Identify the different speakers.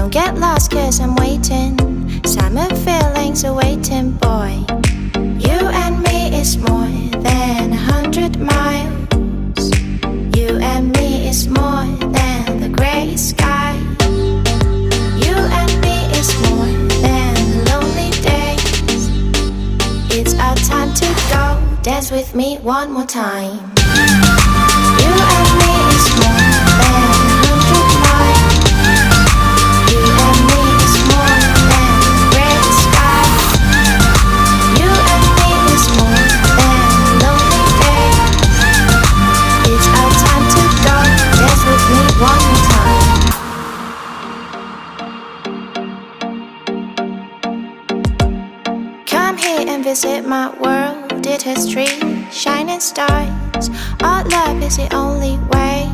Speaker 1: Don't get lost cause I'm waiting. Summer feelings are waiting, boy. You and me is more than 100 miles. You and me is more than the gray sky. You and me is more than lonely days. It's our time to go. Dance with me one more time. You and me is more than 100 miles. You and me is more than gray sky. You and me is more than lonely days. It's our time to go. Dance with me one more time. Come here and visit my world. It has trees, shining stars. Our love is the only way.